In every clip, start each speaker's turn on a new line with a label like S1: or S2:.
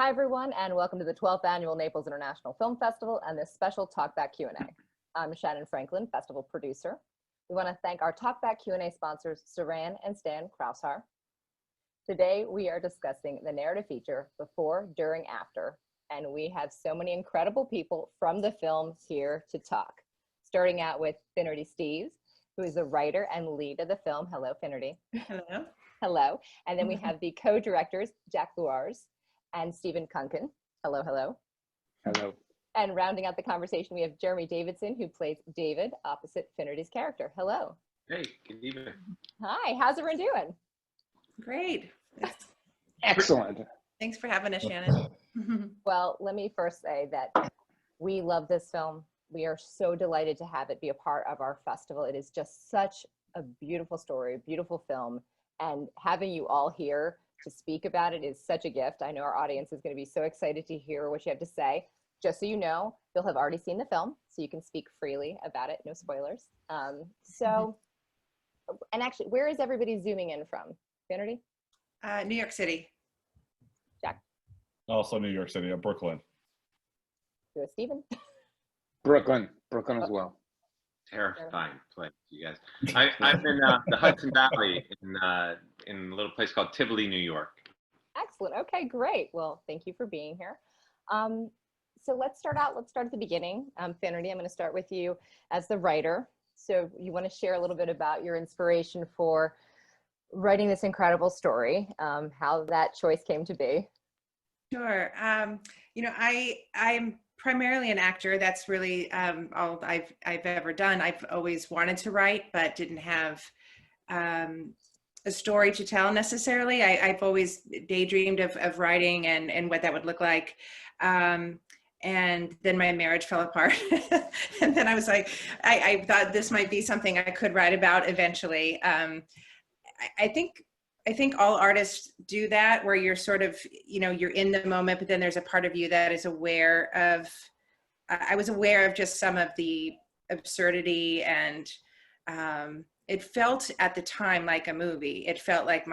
S1: Hi, everyone, and welcome to the 12th Annual Naples International Film Festival and this special TalkBack Q&A. I'm Shannon Franklin, festival producer. We want to thank our TalkBack Q&A sponsors, Saran and Stan Kraushar. Today, we are discussing the narrative feature, Before, During, After, and we have so many incredible people from the film here to talk. Starting out with Finnerty Steeves, who is the writer and lead of the film. Hello, Finnerty.
S2: Hello.
S1: Hello. And then we have the co-directors, Jack Lewars and Stephen Kunken. Hello, hello.
S3: Hello.
S1: And rounding out the conversation, we have Jeremy Davidson, who plays David opposite Finnerty's character. Hello.
S4: Hey, good evening.
S1: Hi, how's everyone doing?
S2: Great.
S3: Excellent.
S2: Thanks for having us, Shannon.
S1: Well, let me first say that we love this film. We are so delighted to have it be a part of our festival. It is just such a beautiful story, a beautiful film. And having you all here to speak about it is such a gift. I know our audience is going to be so excited to hear what you have to say. Just so you know, you'll have already seen the film, so you can speak freely about it. No spoilers. And actually, where is everybody zooming in from? Finnerty?
S2: New York City.
S1: Jack?
S5: Also New York City, Brooklyn.
S1: You Stephen?
S3: Brooklyn as well.
S4: Terrifying place, you guys. I'm in the Hudson Valley in a little place called Tivoli, New York.
S1: Excellent. Okay, great. Well, thank you for being here. So let's start at the beginning. Finnerty, I'm going to start with you as the writer. So you want to share a little bit about your inspiration for writing this incredible story, how that choice came to be.
S2: Sure. You know, I'm primarily an actor. That's really all I've ever done. I've always wanted to write, but didn't have a story to tell necessarily. I've always daydreamed of writing and what that would look like. And then my marriage fell apart. And then I was like, I thought this might be something I could write about eventually. I think all artists do that, where you're sort of, you know, you're in the moment, but then there's a part of you that is aware of, I was aware of just some of the absurdity, and it felt at the time like a movie. It felt like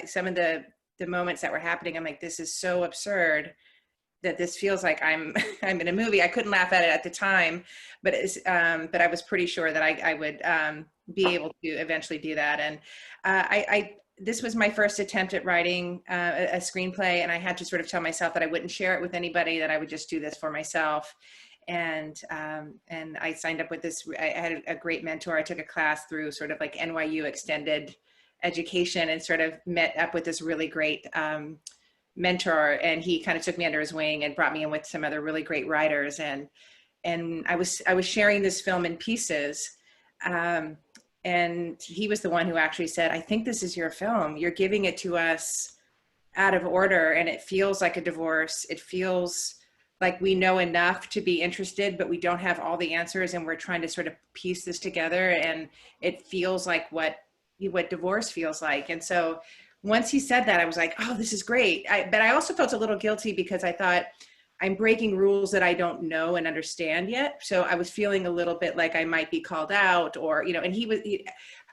S2: some of the moments that were happening, I'm like, this is so absurd that this feels like I'm in a movie. I couldn't laugh at it at the time, but I was pretty sure that I would be able to eventually do that. And this was my first attempt at writing a screenplay, and I had to sort of tell myself that I wouldn't share it with anybody, that I would just do this for myself. And I signed up with this. I had a great mentor. I took a class through sort of like NYU extended education, and sort of met up with this really great mentor, and he kind of took me under his wing and brought me in with some other really great writers. And I was sharing this film in pieces. And he was the one who actually said, I think this is your film. You're giving it to us out of order, and it feels like a divorce. It feels like we know enough to be interested, but we don't have all the answers, and we're trying to sort of piece this together. And it feels like what divorce feels like. And so once he said that, I was like, oh, this is great. But I also felt a little guilty, because I thought, I'm breaking rules that I don't know and understand yet. So I was feeling a little bit like I might be called out, or, you know, and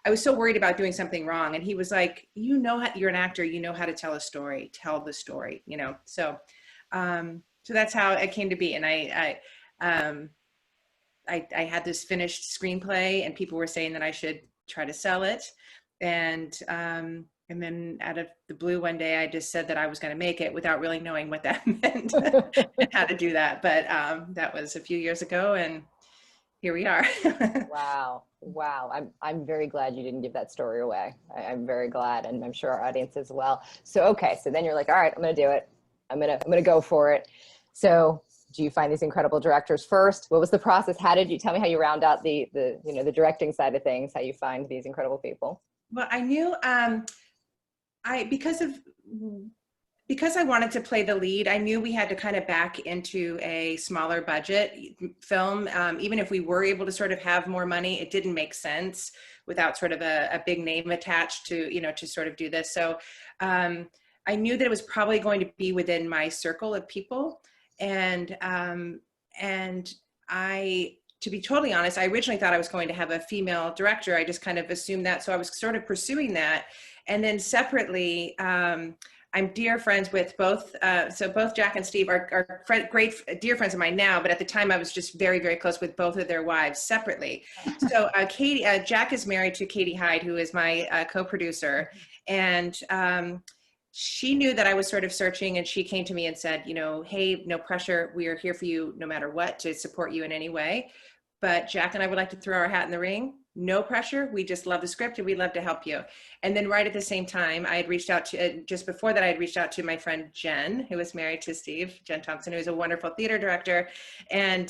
S2: I was so worried about doing something wrong. And he was like, you know, you're an actor, you know how to tell a story, tell the story, you know? So, so that's how it came to be. And I had this finished screenplay, and people were saying that I should try to sell it. And then out of the blue one day, I just said that I was going to make it without really knowing what that meant and how to do that. But that was a few years ago, and here we are.
S1: Wow. I'm very glad you didn't give that story away. I'm very glad, and I'm sure our audience as well. So, okay. So then you're like, all right, I'm going to do it. I'm going to go for it. So do you find these incredible directors first? What was the process? How did you tell me how you round out the directing side of things, how you find these incredible people?
S2: Well, I knew, because I wanted to play the lead, I knew we had to kind of back into a smaller budget film. Even if we were able to sort of have more money, it didn't make sense without sort of a big name attached to, you know, to sort of do this. So I knew that it was probably going to be within my circle of people. And to be totally honest, I originally thought I was going to have a female director. I just kind of assumed that. So I was sort of pursuing that. And then separately, I'm dear friends with both. So both Jack and Steve are great, dear friends of mine now, but at the time I was just very, very close with both of their wives separately. So Jack is married to Katie Hyde, who is my co-producer. And she knew that I was sort of searching, and she came to me and said, you know, hey, no pressure. We are here for you no matter what, to support you in any way. But Jack and I would like to throw our hat in the ring. No pressure. We just love the script and we'd love to help you. And then right at the same time, I had reached out to, just before that, I had reached out to my friend Jen, who was married to Steve, Jen Thompson, who is a wonderful theater director. And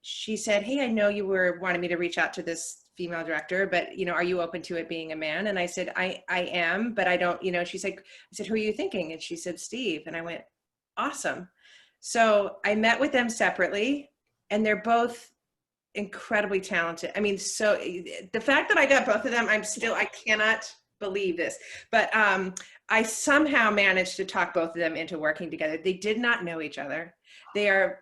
S2: she said, hey, I know you were wanting me to reach out to this female director, but, you know, are you open to it being a man? And I said, I am, but I don't, you know, she's like, I said, who are you thinking? And she said, Steve. And I went, awesome. So I met with them separately, and they're both incredibly talented. I mean, so the fact that I got both of them, I cannot believe this, but I somehow managed to talk both of them into working together. They did not know each other. They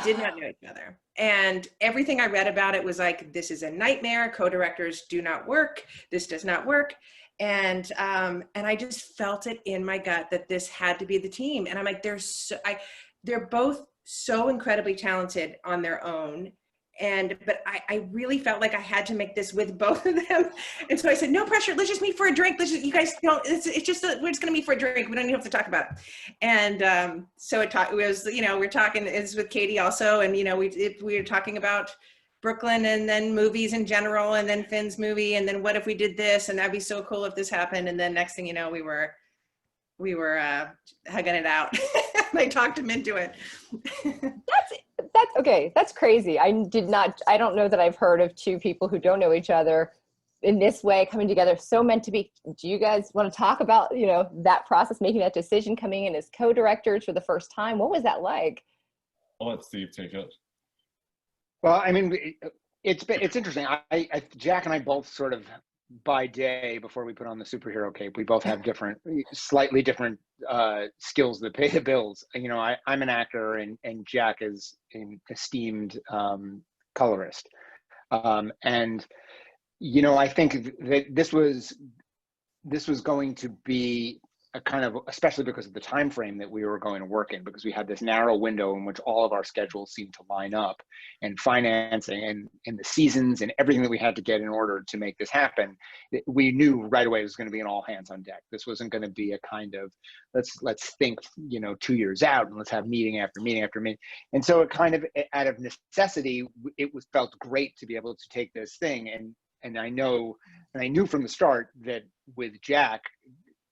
S2: did not know each other. And everything I read about it was like, this is a nightmare. Co-directors do not work. This does not work. And I just felt it in my gut that this had to be the team. And I'm like, they're both so incredibly talented on their own. But I really felt like I had to make this with both of them. And so I said, no pressure, let's just meet for a drink. You guys don't, it's just, we're just gonna meet for a drink. We don't even have to talk about it. And so it was, you know, we're talking, it's with Katie also. And, you know, we were talking about Brooklyn and then movies in general, and then Finn's movie. And then what if we did this? And that'd be so cool if this happened. And then next thing you know, we were hugging it out. I talked him into it.
S1: That's okay. That's crazy. I don't know that I've heard of two people who don't know each other in this way coming together, so meant to be. Do you guys want to talk about, you know, that process, making that decision, coming in as co-directors for the first time? What was that like?
S5: I'll let Steve take it.
S3: Well, I mean, it's interesting. Jack and I both sort of, by day, before we put on the superhero cape, we both have slightly different skills that pay the bills. You know, I'm an actor, and Jack is an esteemed colorist. And, you know, I think that this was going to be a kind of, especially because of the time frame that we were going to work in, because we had this narrow window in which all of our schedules seemed to line up, and financing and the seasons and everything that we had to get in order to make this happen. We knew right away it was going to be an all hands on deck. This wasn't going to be a kind of let's think, you know, 2 years out and let's have meeting after meeting after meeting. And so it kind of, out of necessity, felt great to be able to take this thing. And I knew from the start that with Jack,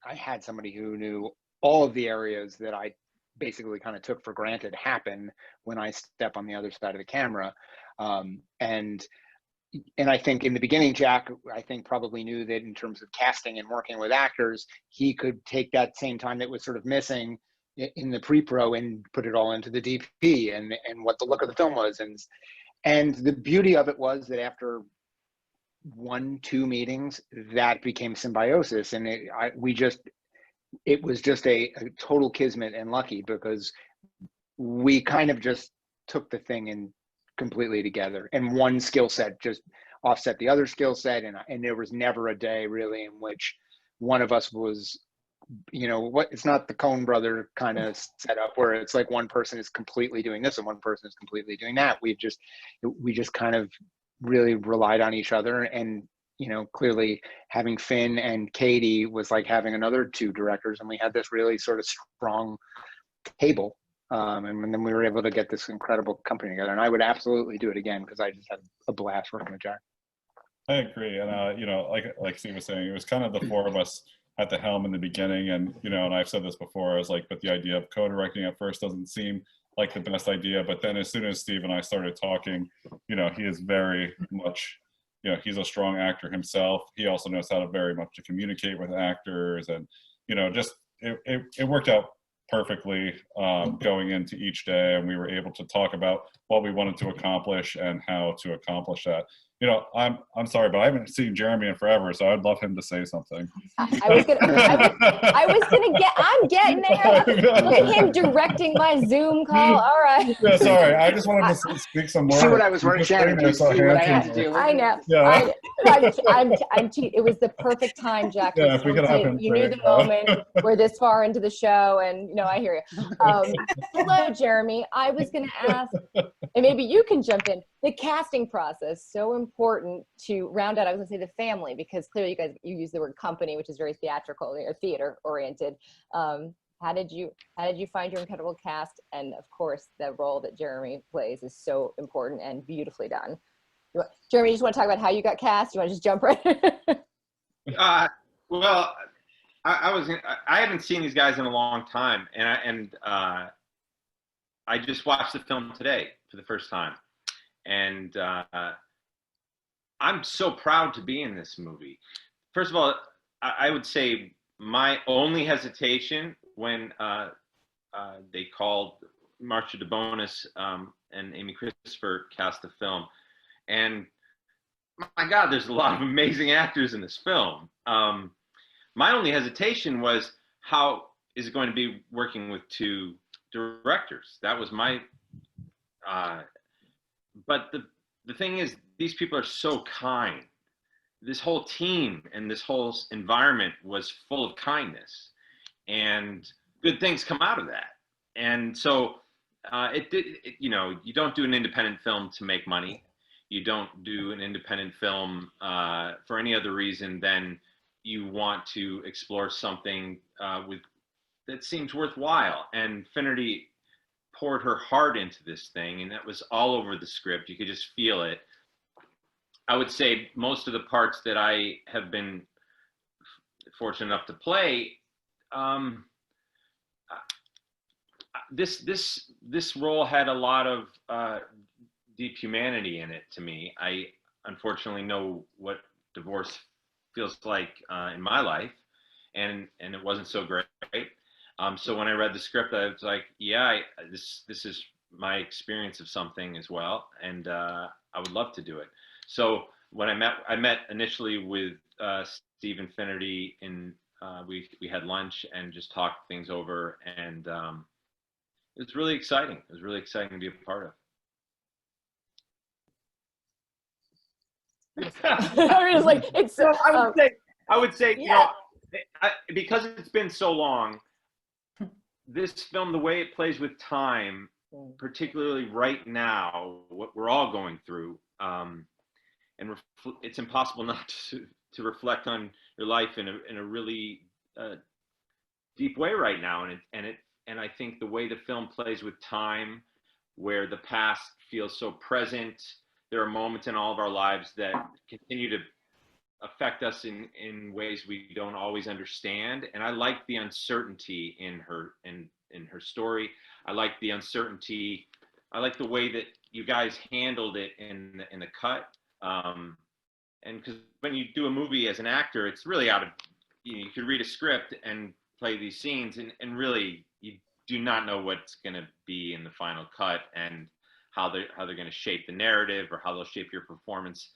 S3: I had somebody who knew all of the areas that I basically kind of took for granted happen when I step on the other side of the camera. And I think in the beginning, Jack, I think probably knew that in terms of casting and working with actors, he could take that same time that was sort of missing in the pre-pro and put it all into the DP and what the look of the film was. And the beauty of it was that after 1-2 meetings, that became symbiosis, and it was just a total kismet and lucky, because we kind of just took the thing and completely together, and one skill set just offset the other skill set, and there was never a day really in which one of us was, you know, it's not the Coen brother kind of setup where it's like one person is completely doing this and one person is completely doing that. We just kind of really relied on each other. And, you know, clearly having Finn and Katie was like having another 2 directors, and we had this really sort of strong table. And then we were able to get this incredible company together. And I would absolutely do it again, because I just had a blast working with Jack.
S5: I agree. And, you know, like Steve was saying, it was kind of the 4 of us at the helm in the beginning. And, you know, and I've said this before, I was like, but the idea of co-directing at first doesn't seem like the best idea. But then as soon as Steve and I started talking, you know, he is very much, you know, he's a strong actor himself. He also knows how to very much to communicate with actors, and, you know, just it worked out perfectly going into each day, and we were able to talk about what we wanted to accomplish and how to accomplish that. you know, I'm sorry, but I haven't seen Jeremy in forever, so I'd love him to say something.
S1: I'm getting there. Look at him directing my Zoom call. All right.
S5: Yeah, sorry. I just wanted to speak some more.
S3: See what I was working, Shannon? Do you see what I had to do?
S1: I know.
S5: Yeah.
S1: It was the perfect time, Jack.
S5: Yeah, if we could have him
S1: You knew the moment. We're this far into the show, and you know, I hear you. Hello, Jeremy. I was going to ask, and maybe you can jump in. The casting process, so important to round out. I was going to say the family, because clearly you use the word company, which is very theatrical or theater oriented. How did you find your incredible cast? And of course, the role that Jeremy plays is so important and beautifully done. Jeremy, you just want to talk about how you got cast? You want to just jump right in?
S4: Well, I haven't seen these guys in a long time, and I just watched the film today for the first time, and I'm so proud to be in this movie. First of all, I would say my only hesitation when they called Marcia DeBonis and Amy Christopher cast the film, and my God, there's a lot of amazing actors in this film. My only hesitation was, how is it going to be working with two directors? That was my, but the thing is, these people are so kind. This whole team and this whole environment was full of kindness, and good things come out of that. And so you know, you don't do an independent film to make money. You don't do an independent film for any other reason than you want to explore something that seems worthwhile. And Finnerty poured her heart into this thing, and that was all over the script. You could just feel it. I would say most of the parts that I have been fortunate enough to play, this role had a lot of deep humanity in it to me. I unfortunately know what divorce feels like in my life, and it wasn't so great. So when I read the script, I was like, yeah, this is my experience of something as well, and I would love to do it. So when I met initially with Steve and Finnerty, and we had lunch and just talked things over, and it was really exciting. It was really exciting to be a part of.
S1: I was like, it's.
S4: So I would say,
S1: yeah.
S4: you know, because it's been so long, this film, the way it plays with time, particularly right now, what we're all going through, and it's impossible not to reflect on your life in a really deep way right now, and I think the way the film plays with time, where the past feels so present. There are moments in all of our lives that continue to affect us in ways we don't always understand. And I like the uncertainty in her story. I like the uncertainty. I like the way that you guys handled it in the cut. And because when you do a movie as an actor, it's really out of, you could read a script and play these scenes, and really you do not know what's going to be in the final cut, and how they're going to shape the narrative, or how they'll shape your performance.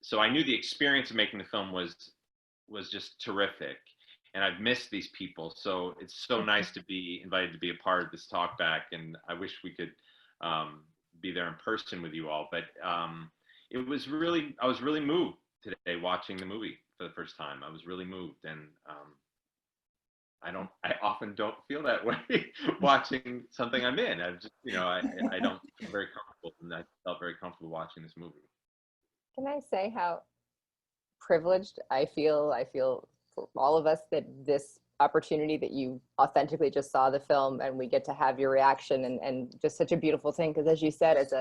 S4: So I knew the experience of making the film was just terrific, and I've missed these people. So it's so nice to be invited to be a part of this talkback, and I wish we could be there in person with you all. But I was really moved today watching the movie for the first time. I was really moved, and I often don't feel that way watching something I'm in. I just, you know, I don't feel very comfortable, and I felt very comfortable watching this movie.
S1: Can I say how privileged I feel for all of us, that this opportunity that you authentically just saw the film, and we get to have your reaction, and just such a beautiful thing. Because as you said, as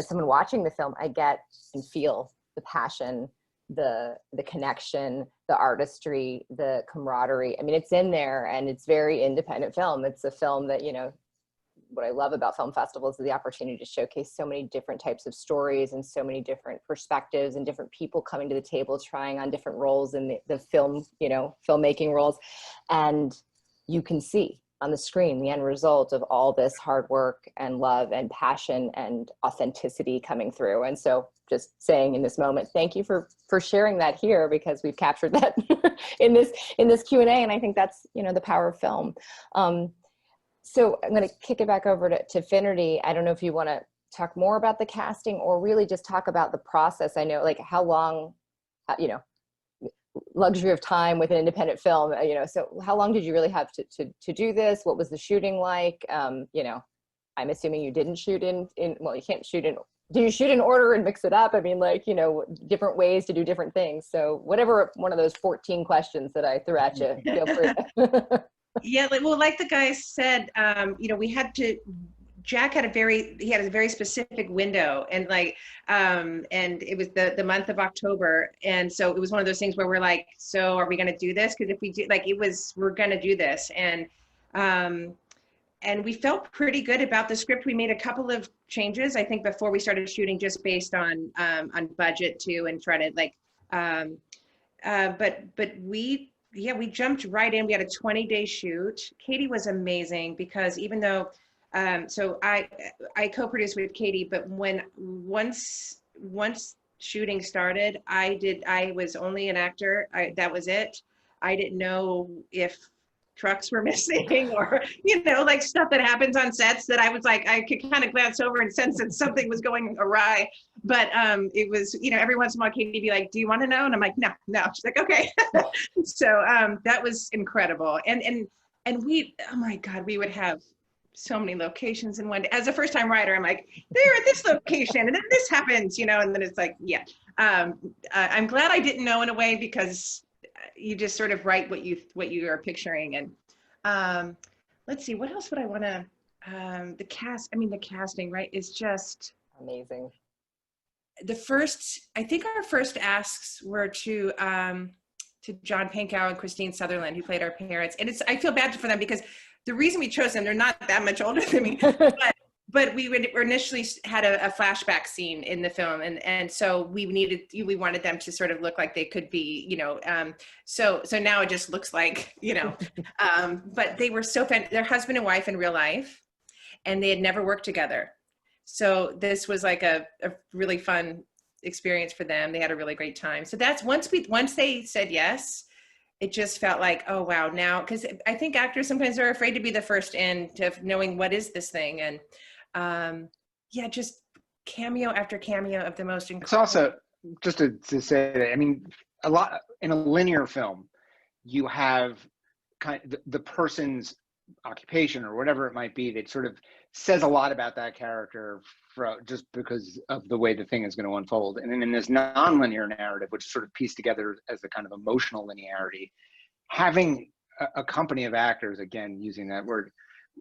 S1: someone watching the film, I get and feel the passion, the connection, the artistry, the camaraderie. I mean, it's in there, and it's very independent film. It's a film that, you know, what I love about film festivals is the opportunity to showcase so many different types of stories, and so many different perspectives, and different people coming to the table, trying on different roles in the film, you know, filmmaking roles. And you can see on the screen the end result of all this hard work and love and passion and authenticity coming through. And so just saying in this moment. Thank you for sharing that here, because we've captured that in this Q&A, and I think that's, you know, the power of film. So I'm going to kick it back over to Finnerty. I don't know if you want to talk more about the casting or really just talk about the process. I know, like, how long, you know, luxury of time with an independent film, you know, so how long did you really have to do this? What was the shooting like? You know, I'm assuming you didn't shoot in well, you can't shoot in, do you shoot in order and mix it up? I mean, like, you know, different ways to do different things. So whatever one of those 14 questions that I threw at you, feel free.
S2: Yeah, well, like the guy said, you know, Jack had a very specific window, and like, and it was the month of October. And so it was one of those things where we're like, so are we going to do this? Because if we do, like, we're going to do this. And we felt pretty good about the script. We made a couple of changes, I think, before we started shooting, just based on budget too, and try to like, but we jumped right in. We had a 20-day shoot. Katie was amazing, because even though, so I co-produced with Katie, but once shooting started, I was only an actor. That was it. I didn't know if trucks were missing, or, you know, like stuff that happens on sets that I was like, I could kind of glance over and sense that something was going awry. But it was, you know, every once in a while Katie would be like, do you want to know? And I'm like, no. She's like, okay. So that was incredible. And we, oh my God, we would have so many locations in one day. As a first-time writer, I'm like, they're at this location and then this happens, you know, and then it's like, yeah. I'm glad I didn't know, in a way, because you just sort of write what you are picturing. And let's see, what else would I want to, the casting, right, is just
S1: amazing.
S2: I think our first asks were to John Pankow and Christine Sutherland, who played our parents. And I feel bad for them, because the reason we chose them, they're not that much older than me, but we initially had a flashback scene in the film, and so we wanted them to sort of look like they could be, you know, so now it just looks like, you know, but they were so they're husband and wife in real life, and they had never worked together. So this was like a really fun experience for them. They had a really great time. So that's once they said yes, it just felt like, oh wow, now, because I think actors sometimes are afraid to be the first in, to knowing what is this thing. And yeah, just cameo after cameo of the most incredible.
S3: It's also, just to say that, I mean, a lot in a linear film, you have kind of the person's occupation or whatever it might be that sort of says a lot about that character just because of the way the thing is going to unfold. And then in this non-linear narrative, which is sort of pieced together as the kind of emotional linearity, having a company of actors, again, using that word,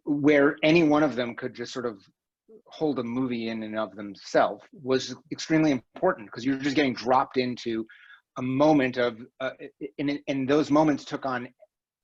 S3: where any one of them could just sort of hold a movie in and of themselves, was extremely important, because you're just getting dropped into a moment of, and those moments took on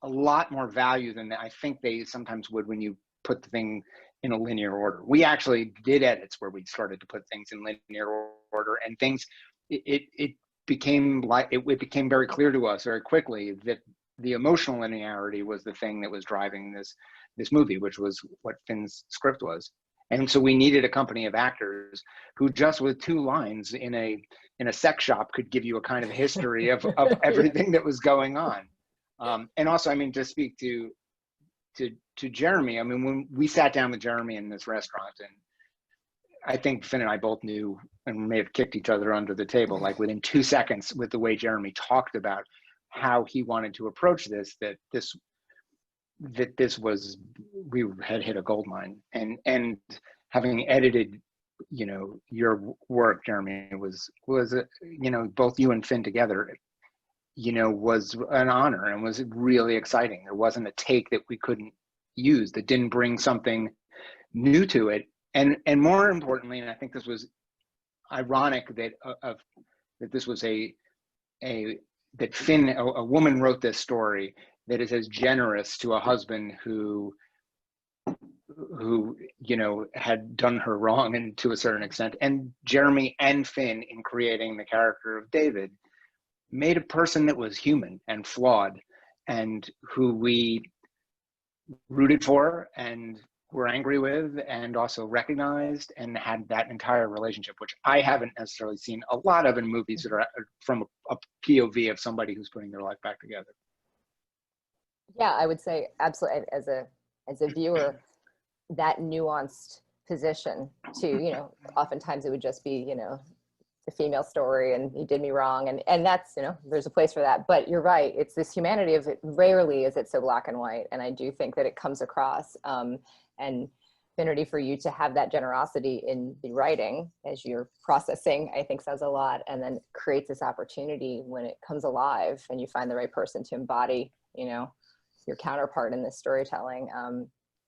S3: a lot more value than I think they sometimes would when you put the thing in a linear order. We actually did edits where we started to put things in linear order, and things, it became very clear to us very quickly that the emotional linearity was the thing that was driving this movie, which was what Finn's script was. And so we needed a company of actors who, just with 2 lines in a sex shop, could give you a kind of history of everything that was going on. And also, I mean, to speak to Jeremy, I mean, when we sat down with Jeremy in this restaurant, and I think Finn and I both knew, and may have kicked each other under the table, like within 2 seconds, with the way Jeremy talked about how he wanted to approach this, that this was, we had hit a gold mine. And having edited, you know, your work, Jeremy, was you know, both you and Finn together, you know, was an honor and was really exciting. There wasn't a take that we couldn't use that didn't bring something new to it. And more importantly, and I think this was ironic that this was that Finn, a woman, wrote this story that is as generous to a husband who you know, had done her wrong, and to a certain extent. And Jeremy and Finn, in creating the character of David, made a person that was human and flawed, and who we rooted for, and were angry with and also recognized and had that entire relationship, which I haven't necessarily seen a lot of in movies that are from a POV of somebody who's putting their life back together.
S1: Yeah, I would say absolutely. As a viewer, that nuanced position to, oftentimes it would just be, the female story and he did me wrong. And that's, there's a place for that. But you're right. It's this humanity of it. Rarely is it so black and white. And I do think that it comes across. And Finnerty, for you to have that generosity in the writing as you're processing, I think says a lot, and then creates this opportunity when it comes alive and you find the right person to embody, your counterpart in this storytelling.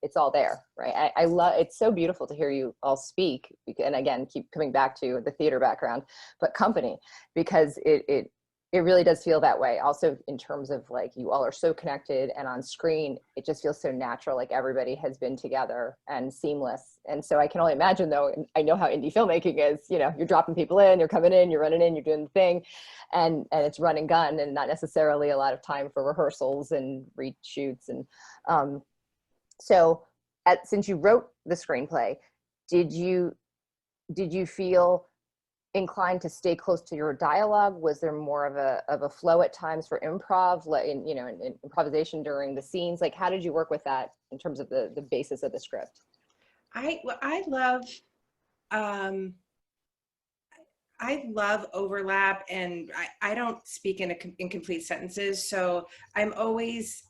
S1: It's all there, right? I love, it's so beautiful to hear you all speak, and again, keep coming back to the theater background, but company, because it really does feel that way. Also, in terms of like, you all are so connected, and on screen, it just feels so natural, like everybody has been together and seamless. And so I can only imagine, though, and I know how indie filmmaking is, you're dropping people in, you're coming in, you're running in, you're doing the thing, and it's run and gun, and not necessarily a lot of time for rehearsals and reshoots. And so since you wrote the screenplay, did you feel inclined to stay close to your dialogue? Was there more of a flow at times for improv, in improvisation during the scenes? Like, how did you work with that in terms of the basis of the script?
S2: I love overlap, and I don't speak in incomplete sentences. So I'm always,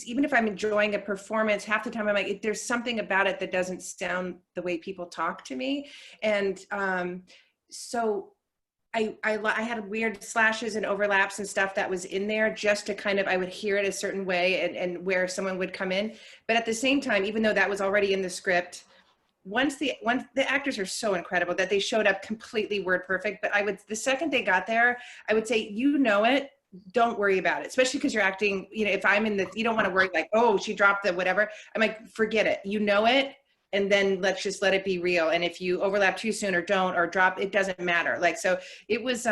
S2: even if I'm enjoying a performance, half the time I'm like, there's something about it that doesn't sound the way people talk to me. And so I had weird slashes and overlaps and stuff that was in there just to kind of, I would hear it a certain way and where someone would come in. But at the same time, even though that was already in the script, once the actors are so incredible that they showed up completely word perfect. But the second they got there, I would say, it, don't worry about it, especially because you're acting, if I'm you don't want to worry like, oh, she dropped the whatever. I'm like, forget it. it. And then let's just let it be real. And if you overlap too soon or don't, or drop, it doesn't matter. Like, so it was,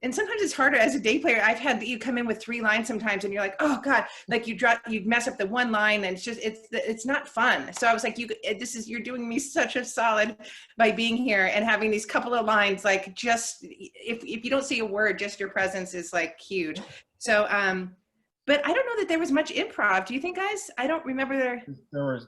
S2: and sometimes it's harder as a day player. I've had you come in with 3 lines sometimes and you're like, oh God, like you mess up the 1 line and it's not fun. So I was like, you're doing me such a solid by being here and having these couple of lines, like just, if you don't see a word, just your presence is like huge. So, but I don't know that there was much improv. Do you think, guys? I don't remember there
S5: were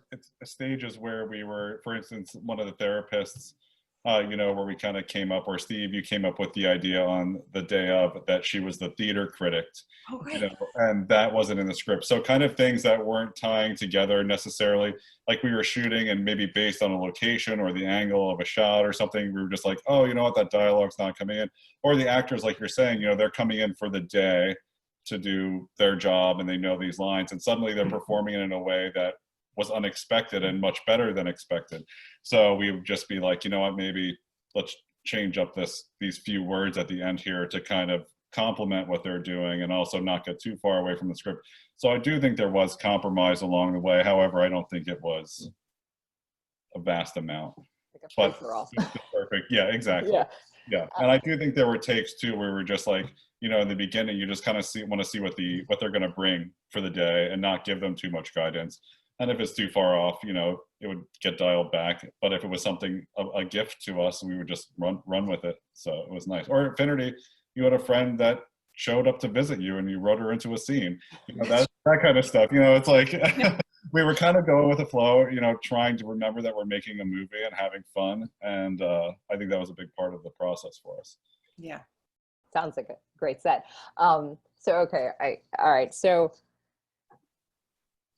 S5: stages where we were, for instance, one of the therapists, where we kind of came up, or Steve, you came up with the idea on the day of that she was the theater critic,
S2: oh, right.
S5: And that wasn't in the script. So kind of things that weren't tying together necessarily, like we were shooting and maybe based on a location or the angle of a shot or something, we were just like, oh, you know what, that dialogue's not coming in. Or the actors, like you're saying, they're coming in for the day to do their job and they know these lines, and suddenly they're performing it in a way that was unexpected and much better than expected. So we would just be like, you know what, maybe let's change up these few words at the end here to kind of complement what they're doing and also not get too far away from the script. So I do think there was compromise along the way. However, I don't think it was a vast amount.
S1: Like a free-for-all.
S5: Perfect. Yeah, exactly. Yeah. And I do think there were takes too where we're just like, in the beginning, you just kind of want to see what they're going to bring for the day and not give them too much guidance. And if it's too far off, it would get dialed back. But if it was something, a gift to us, we would just run with it. So it was nice. Or at Finnerty, you had a friend that showed up to visit you and you wrote her into a scene. That kind of stuff. It's like we were kind of going with the flow, trying to remember that we're making a movie and having fun. And I think that was a big part of the process for us.
S2: Yeah.
S1: Sounds like a great set. All right. So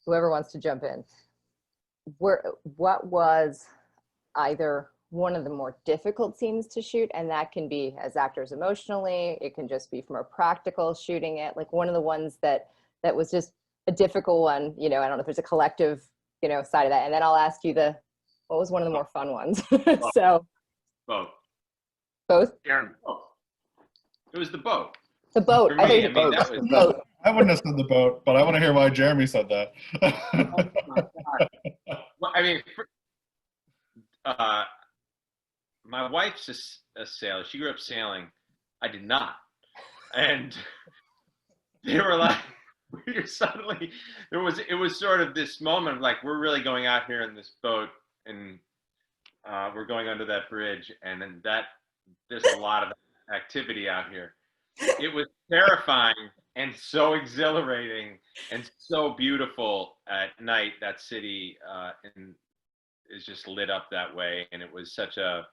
S1: whoever wants to jump in, what was either one of the more difficult scenes to shoot, and that can be as actors emotionally, it can just be from a practical shooting it, like one of the ones that was just a difficult one, I don't know if there's a collective, side of that. And then I'll ask you what was one of the more fun ones? So both?
S4: Aaron, it was the boat.
S1: The boat.
S4: For me, that was
S1: boat.
S5: I wouldn't have said the boat, but I want to hear why Jeremy said that.
S4: Well, my wife's a sailor. She grew up sailing. I did not. And they were like, you're suddenly, it was sort of this moment of like, we're really going out here in this boat, and we're going under that bridge, and then there's a lot of activity out here. It was terrifying and so exhilarating and so beautiful at night. That city and is just lit up that way, and it was so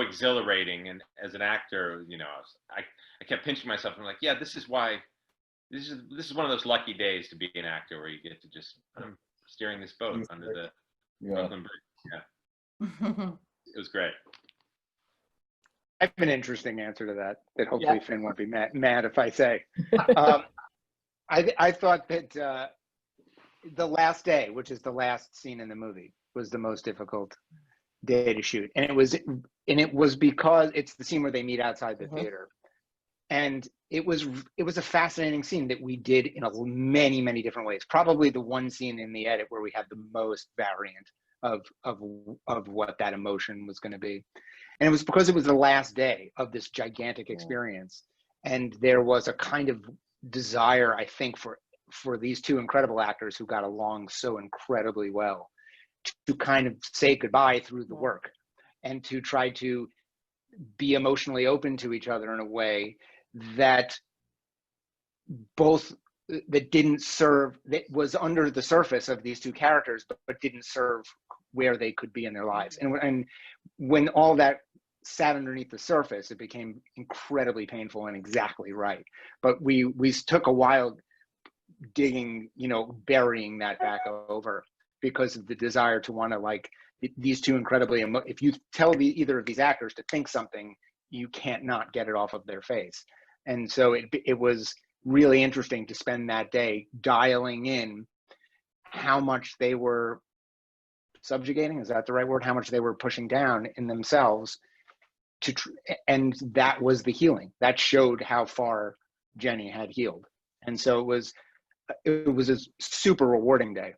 S4: exhilarating. And as an actor, you know, I kept pinching myself. I'm like, yeah, this is one of those lucky days to be an actor where you get to just, I'm steering this boat under the Brooklyn Bridge. Yeah, it was great.
S3: I have an interesting answer to that hopefully Finn won't be mad if I say. I thought that the last day, which is the last scene in the movie, was the most difficult day to shoot. And it was because it's the scene where they meet outside the theater. And it was a fascinating scene that we did in many, many different ways. Probably the one scene in the edit where we had the most variant of what that emotion was going to be. And it was because it was the last day of this gigantic experience. And there was a kind of desire, I think, for these two incredible actors who got along so incredibly well to kind of say goodbye through the work and to try to be emotionally open to each other in a way that that was under the surface of these two characters, but didn't serve where they could be in their lives. And when all that sat underneath the surface, it became incredibly painful and exactly right. But we took a while digging, burying that back over because of the desire to want to, like, these two incredibly, if you tell either of these actors to think something, you can't not get it off of their face. And so it was really interesting to spend that day dialing in how much they were subjugating, is that the right word? How much they were pushing down in themselves and that was the healing. That showed how far Jenny had healed. And so it was a super rewarding day,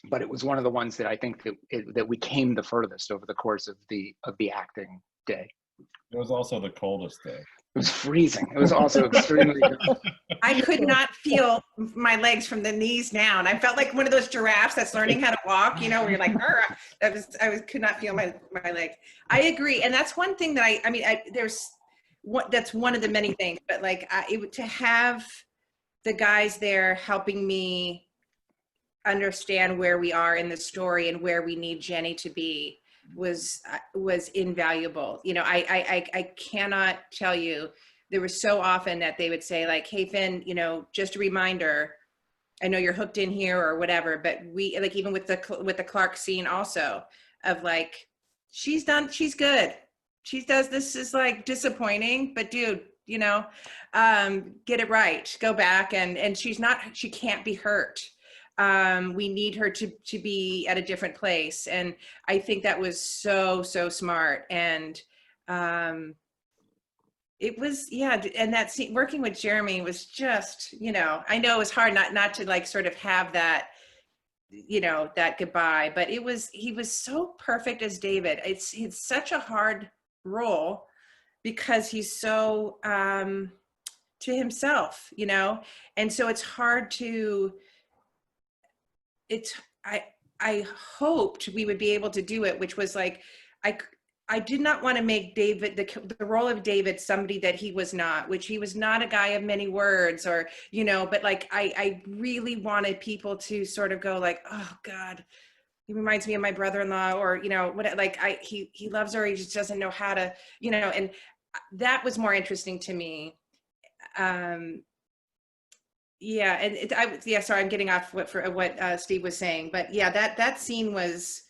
S3: but it was one of the ones that I think that we came the furthest over the course of the acting day.
S5: It was also the coldest day.
S3: It was freezing. It was also extremely dark.
S2: I could not feel my legs from the knees down. I felt like one of those giraffes that's learning how to walk, where you're like, could not feel my legs. I agree. And that's one thing that that's one of the many things, but like to have the guys there helping me understand where we are in the story and where we need Jenny to be was invaluable. I cannot tell you, there was so often that they would say like, hey Finn, just a reminder, I know you're hooked in here or whatever, but we, like, even with the Clark scene also, of like, she's good, this is like disappointing, but dude, get it right, go back, and she can't be hurt. We need her to be at a different place. And I think that was so smart. And it was, and that scene, working with Jeremy was just, I know it was hard not to like sort of have that, that goodbye, but he was so perfect as David. It's such a hard role because he's so to himself, and so it's hard to, I hoped we would be able to do it, which was like, I did not want to make David, the role of David, somebody that he was not, which he was not a guy of many words, or, but like, I really wanted people to sort of go like, oh God, he reminds me of my brother-in-law, or, what, like, he loves her, he just doesn't know how to, and that was more interesting to me. Yeah, and sorry, I'm getting off what Steve was saying, but yeah, that scene was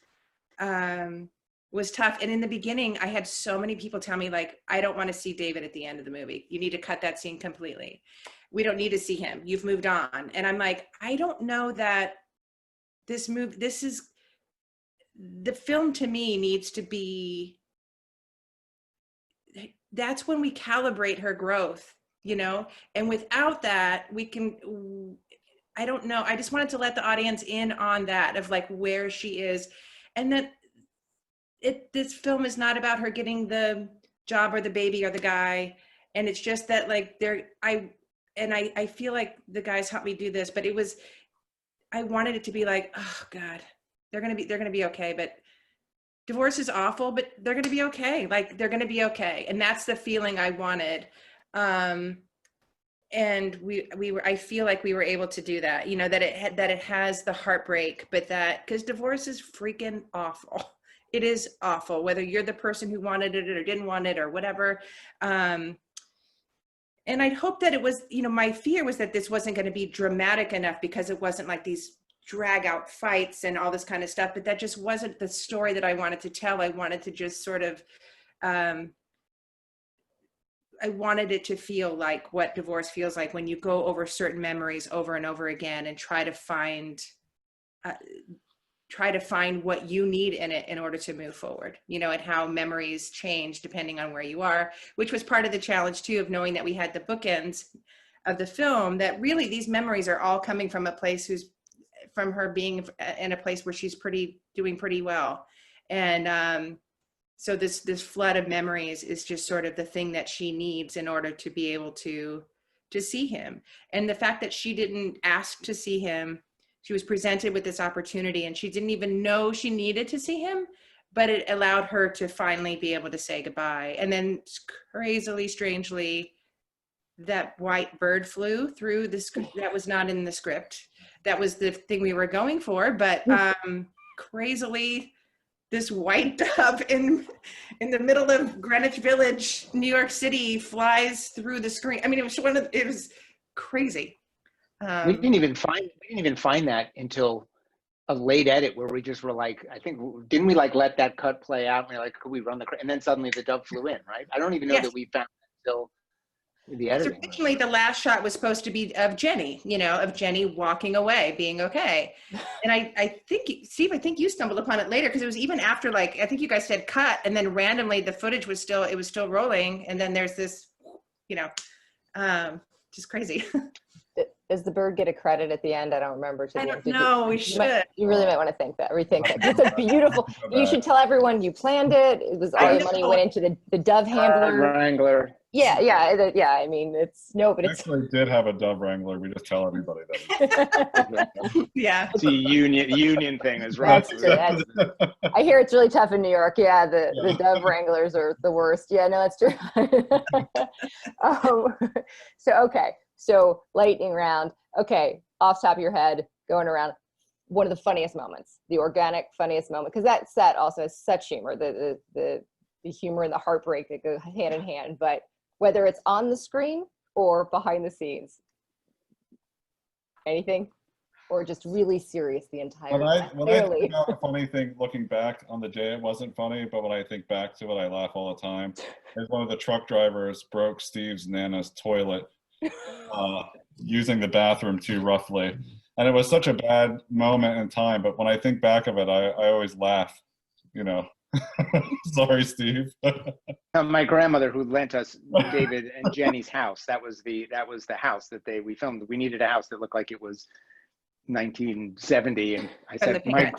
S2: tough. And in the beginning, I had so many people tell me like, I don't want to see David at the end of the movie. You need to cut that scene completely. We don't need to see him. You've moved on. And I'm like, I don't know that the film to me needs to be, that's when we calibrate her growth. And without that, I don't know. I just wanted to let the audience in on that, of like where she is. And that this film is not about her getting the job or the baby or the guy. And it's just that like I feel like the guys helped me do this, but I wanted it to be like, oh God, they're going to be okay. But divorce is awful, but they're going to be okay. Like, they're going to be okay. And that's the feeling I wanted. And I feel like we were able to do that, you know, that it has the heartbreak, but because divorce is freaking awful. It is awful, whether you're the person who wanted it or didn't want it or whatever. And I'd hope that it was, you know, my fear was that this wasn't going to be dramatic enough, because it wasn't like these drag out fights and all this kind of stuff, but that just wasn't the story that I wanted to tell. I wanted to just sort of, I wanted it to feel like what divorce feels like when you go over certain memories over and over again and try to find what you need in it in order to move forward, you know, and how memories change depending on where you are, which was part of the challenge too, of knowing that we had the bookends of the film, that really these memories are all coming from a place from her being in a place where she's doing pretty well. And, so this flood of memories is just sort of the thing that she needs in order to be able to see him. And the fact that she didn't ask to see him, she was presented with this opportunity and she didn't even know she needed to see him, but it allowed her to finally be able to say goodbye. And then crazily, strangely, that white bird flew through the script. That was not in the script. That was the thing we were going for, but crazily, this white dove in the middle of Greenwich Village, New York City, flies through the screen. I mean, it was crazy.
S3: We didn't even find that until a late edit, where we just were like, I think, didn't we like let that cut play out? And we're like, could we run and then suddenly the dove flew in, right? I don't even know that we found that until the editing.
S2: Originally, the last shot was supposed to be of Jenny, you know, of Jenny walking away, being okay. And I think, Steve, I think you stumbled upon it later, because it was even after, like, I think you guys said cut, and then randomly the footage was still rolling. And then there's this, you know, just crazy.
S1: Does the bird get a credit at the end? I don't remember.
S2: I don't know. We should.
S1: You really might want to rethink that. It's a beautiful. You should tell everyone you planned it. It was all your money went into the dove handler.
S3: Wrangler.
S1: Yeah. I mean, but it's
S5: actually did have a dove wrangler. We just tell everybody that.
S2: Yeah.
S3: It's a union thing, is right.
S1: That's true. I hear it's really tough in New York. Yeah, the dove wranglers are the worst. Yeah, no, that's true. So lightning round. Okay, off the top of your head, going around, one of the funniest moments, the organic funniest moment, because that set also has such humor, the humor and the heartbreak that go hand in hand. But whether it's on the screen or behind the scenes, anything, or just really serious the entire time.
S5: When I think about a funny thing, looking back on the day, it wasn't funny, but when I think back to it, I laugh all the time. Is one of the truck drivers broke Steve's Nana's toilet. Using the bathroom too roughly, and it was such a bad moment in time, but when I think back of it, I always laugh, you know. Sorry, Steve.
S3: My grandmother, who lent us David and Jenny's house, that was the house that we filmed. We needed a house that looked like it was 1970, and I said, my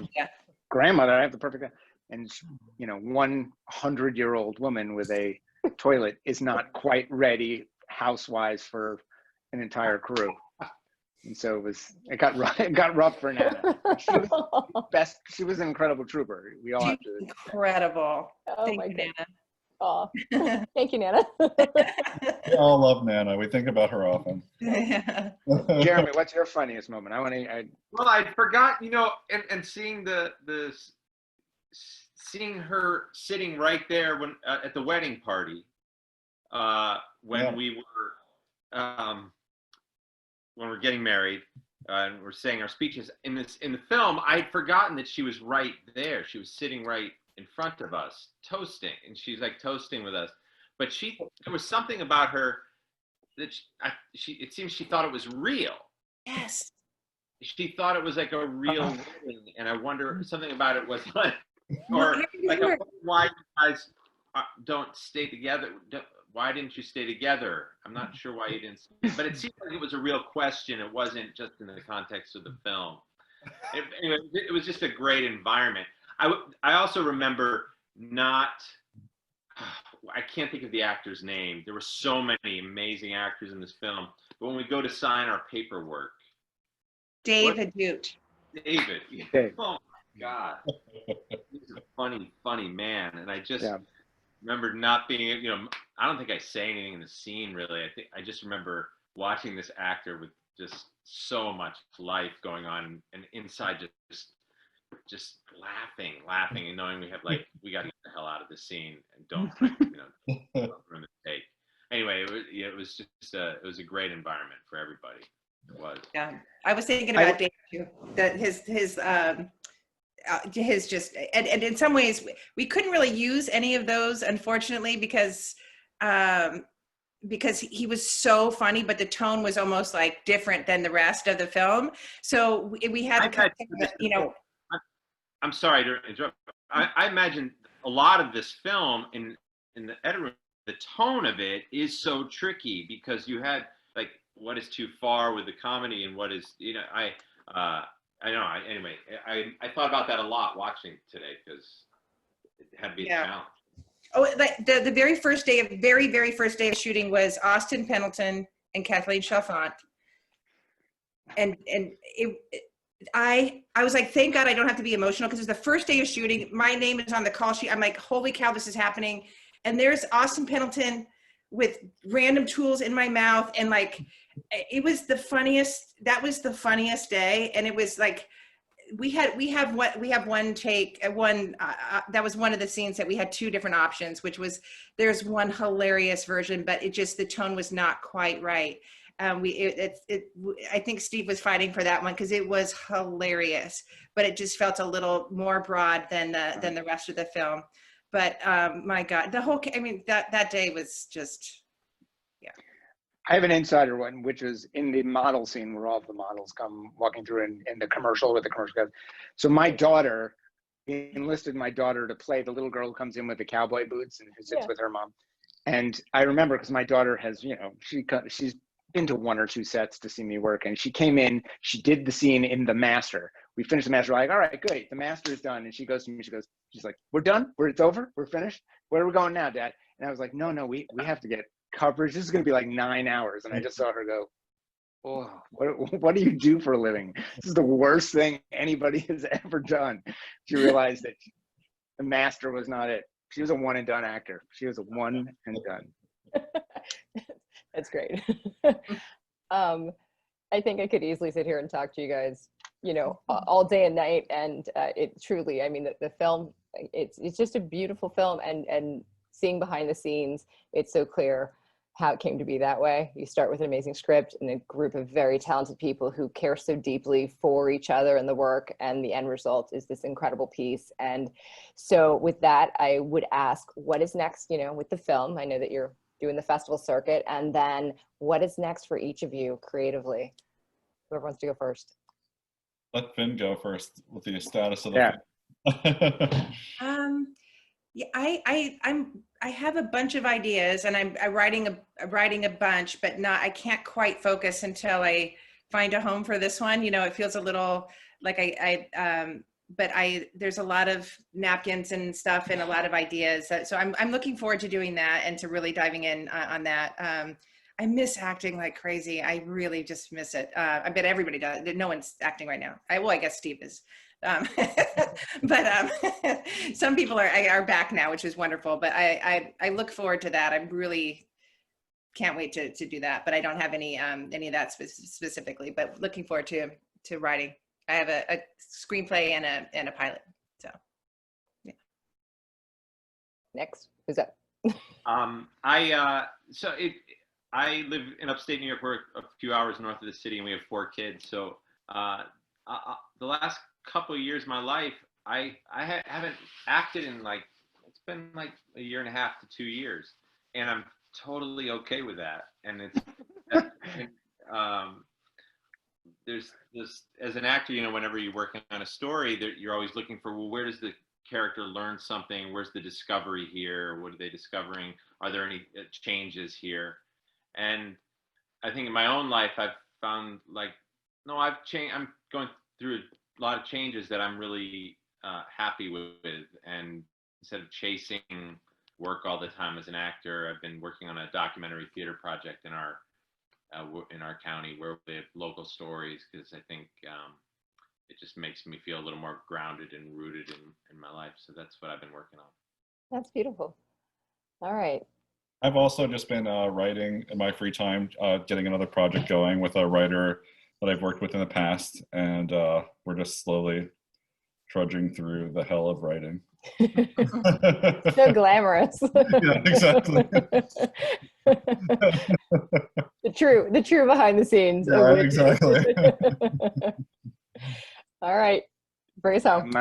S3: grandmother, I have the perfect, and you know, 100-year-old woman with a toilet is not quite ready house-wise for an entire crew. And so it got rough for Nana. She was an incredible trooper. We all have to.
S2: Incredible. Thank you, Nana.
S1: Oh, thank you, Nana.
S5: We all love Nana. We think about her often.
S3: Jeremy, what's your funniest moment?
S4: Well, I forgot, you know, and seeing seeing her sitting right there when at the wedding party, when we were getting married, and we're saying our speeches in the film, I'd forgotten that she was right there. She was sitting right in front of us, toasting, and she's like toasting with us. But there was something about her that it seems she thought it was real.
S2: Yes.
S4: She thought it was like a real wedding, and I wonder something about it was like, or like, why you guys don't stay together. Why didn't you stay together? I'm not sure why you didn't. But it seemed like it was a real question. It wasn't just in the context of the film. Anyway, it was just a great environment. I also remember I can't think of the actor's name. There were so many amazing actors in this film. But when we go to sign our paperwork,
S2: David Dute.
S4: David,
S3: Dave.
S4: oh my God, he's a funny man. And I just remember not being, I don't think I say anything in the scene really. I just remember watching this actor with just so much life going on, and inside just laughing, and knowing we got to get the hell out of this scene and don't ruin the take. Anyway, it was a great environment for everybody. It was.
S2: Yeah, I was thinking about Dave too. That his just and in some ways we couldn't really use any of those, unfortunately, because he was so funny, but the tone was almost like different than the rest of the film. So we had to,
S4: I'm sorry to interrupt. I imagine a lot of this film in the edit room, the tone of it is so tricky because you had like what is too far with the comedy and what is, I don't know. Anyway, I thought about that a lot watching today because it had to be a challenge.
S2: Oh, the very first day of shooting was Austin Pendleton and Kathleen Chalfant, and I was like, thank God I don't have to be emotional, because it's the first day of shooting. My name is on the call sheet. I'm like, holy cow, this is happening. And there's Austin Pendleton with random tools in my mouth, and like, it was the funniest. That was the funniest day, and it was like, we have one take, that was one of the scenes that we had two different options, which was, there's one hilarious version, but the tone was not quite right. I think Steve was fighting for that one because it was hilarious, but it just felt a little more broad than the rest of the film. But my God, that day was just, yeah.
S3: I have an insider one, which is in the model scene where all of the models come walking through in the commercial with the commercial guys. So my daughter, enlisted my daughter to play the little girl who comes in with the cowboy boots and who sits with her mom. And I remember, because my daughter has, she's been to one or two sets to see me work, and she came in, she did the scene in The Master. We finished The Master, we're like, all right, great, The Master is done. And she goes to me, she's like, we're done? It's over? We're finished? Where are we going now, Dad? And I was like, no, we have to get coverage. This is going to be like 9 hours. And I just saw her go, oh, what do you do for a living? This is the worst thing anybody has ever done. She realized that The Master was not it. She was a one and done actor. She was a one and done.
S1: That's great. I think I could easily sit here and talk to you guys, all day and night. And it truly, the film, it's just a beautiful film, and seeing behind the scenes, it's so clear how it came to be that way. You start with an amazing script and a group of very talented people who care so deeply for each other and the work, and the end result is this incredible piece. And so with that, I would ask, what is next, with the film? I know that you're doing the festival circuit, and then what is next for each of you creatively? Whoever wants to go first.
S5: Let Finn go first with the status of the film.
S2: Yeah, I have a bunch of ideas, and I'm writing a bunch, but I can't quite focus until I find a home for this one. It feels a little like but there's a lot of napkins and stuff and a lot of ideas. So I'm looking forward to doing that and to really diving in on that. I miss acting like crazy. I really just miss it. I bet everybody does. No one's acting right now. I guess Steve is. But some people are back now, which is wonderful. But I look forward to that. I really can't wait to do that. But I don't have any of that specifically. But looking forward to writing. I have a screenplay and a pilot. So yeah.
S1: Next, who's up?
S4: I live in upstate New York. We're a few hours north of the city, and we have 4 kids. So the last couple of years of my life, I haven't acted in it's been like a year and a half to 2 years, and I'm totally okay with that. And it's there's this, as an actor, whenever you're working on a story, you're always looking for, well, where does the character learn something? Where's the discovery here? What are they discovering? Are there any changes here? And I think in my own life, I've found no, I've changed. I'm going through a lot of changes that I'm really happy with. And instead of chasing work all the time as an actor. I've been working on a documentary theater project in our county where we have local stories, because I think it just makes me feel a little more grounded and rooted in my life. So that's what I've been working on.
S1: That's beautiful. All right.
S5: I've also just been writing in my free time, getting another project going with a writer that I've worked with in the past, and we're just slowly trudging through the hell of writing.
S1: So glamorous.
S5: Yeah, exactly.
S1: The true behind the scenes.
S5: Yeah, exactly.
S1: All right, bring us home.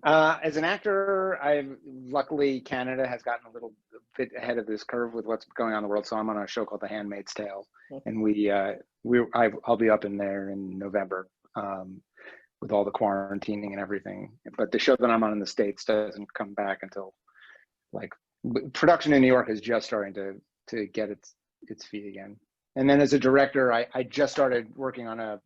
S3: As an actor, luckily Canada has gotten a little bit ahead of this curve with what's going on in the world. So I'm on a show called The Handmaid's Tale, and I'll be up in there in November with all the quarantining and everything. But the show that I'm on in the States doesn't come back until, like, production in New York is just starting to get its feet again. And then as a director, I just started working on a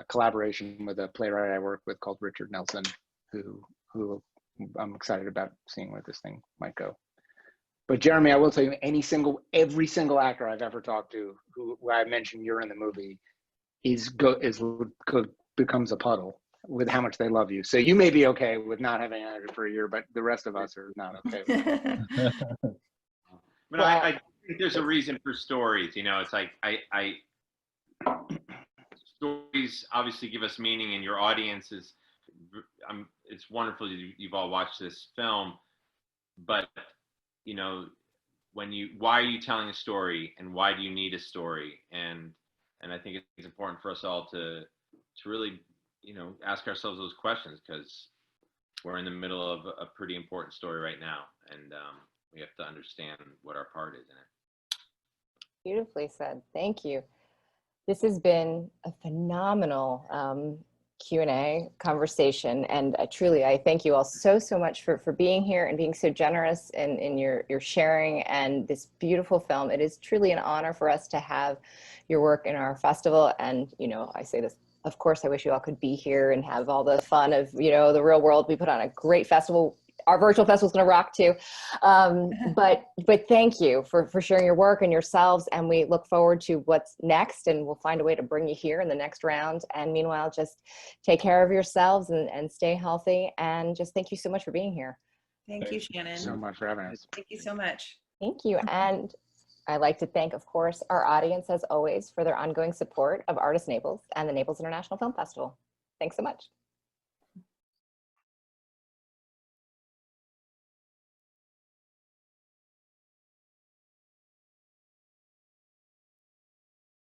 S3: collaboration with a playwright I work with called Richard Nelson, who I'm excited about seeing where this thing might go. But Jeremy, I will tell you, every single actor I've ever talked to who I mentioned you're in the movie becomes a puddle with how much they love you. So you may be okay with not having acted for a year, but the rest of us are not okay with it.
S4: I think there's a reason for stories. It's like stories obviously give us meaning, and your audience is. It's wonderful you've all watched this film, but why are you telling a story, and why do you need a story? And I think it's important for us all to really ask ourselves those questions, because we're in the middle of a pretty important story right now, and we have to understand what our part is in it.
S1: Beautifully said. Thank you. This has been a phenomenal Q&A conversation, and truly I thank you all so much for being here and being so generous in your sharing and this beautiful film. It is truly an honor for us to have your work in our festival, and I say this, of course, I wish you all could be here and have all the fun of the real world. We put on a great festival. Our virtual festival is going to rock too. But thank you for sharing your work and yourselves. And we look forward to what's next, and we'll find a way to bring you here in the next round. And meanwhile, just take care of yourselves and stay healthy. And just thank you so much for being here.
S2: Thank you, Shannon.
S3: So much for having us.
S2: Thank you so much.
S1: Thank you. And I'd like to thank, of course, our audience, as always, for their ongoing support of Artists Naples and the Naples International Film Festival. Thanks so much.